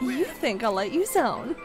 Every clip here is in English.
You think I'll let you zone?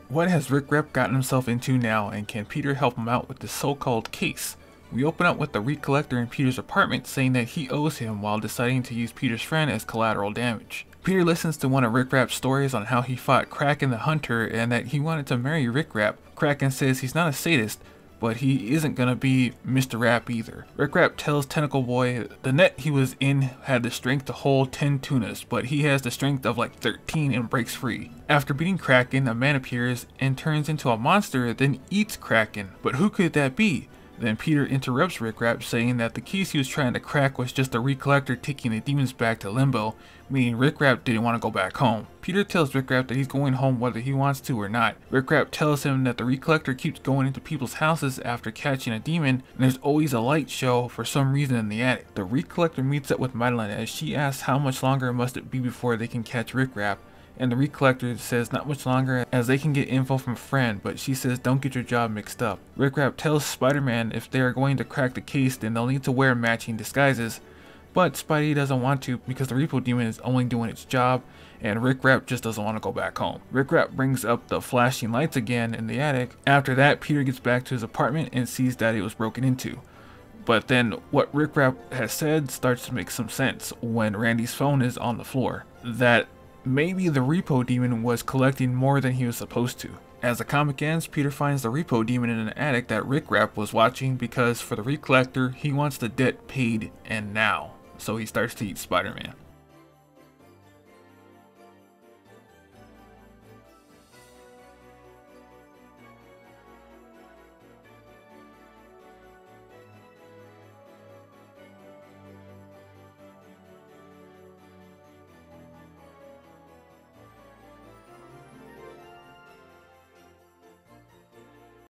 What has Rek-Rap gotten himself into now, and can Peter help him out with this so-called case? We open up with the Recollector in Peter's apartment saying that he owes him while deciding to use Peter's friend as collateral damage. Peter listens to one of Rek-Rap's stories on how he fought Kraken the Hunter and that he wanted to marry Rek-Rap. Kraken says he's not a sadist, but he isn't gonna be Mr. Rap either. Rek-Rap tells Tentacle Boy the net he was in had the strength to hold 10 tunas, but he has the strength of like 13 and breaks free. After beating Kraken, a man appears and turns into a monster, then eats Kraken. But who could that be? Then Peter interrupts Rek-Rap, saying that the keys he was trying to crack was just a Recollector taking the demons back to Limbo, meaning Rek-Rap didn't want to go back home. Peter tells Rek-Rap that he's going home whether he wants to or not. Rek-Rap tells him that the Recollector keeps going into people's houses after catching a demon, and there's always a light show for some reason in the attic. The Recollector meets up with Madeline as she asks how much longer must it be before they can catch Rek-Rap. And the Recollector says not much longer as they can get info from a friend, but she says don't get your job mixed up. Rek-Rap tells Spider-Man if they are going to crack the case then they'll need to wear matching disguises, but Spidey doesn't want to because the Repo Demon is only doing its job and Rek-Rap just doesn't want to go back home. Rek-Rap brings up the flashing lights again in the attic. After that, Peter gets back to his apartment and sees that it was broken into. But then what Rek-Rap has said starts to make some sense when Randy's phone is on the floor. That maybe the Repo Demon was collecting more than he was supposed to. As the comic ends, Peter finds the Repo Demon in an attic that Rek-Rap was watching because for the Recollector, he wants the debt paid and now. So he starts to eat Spider-Man.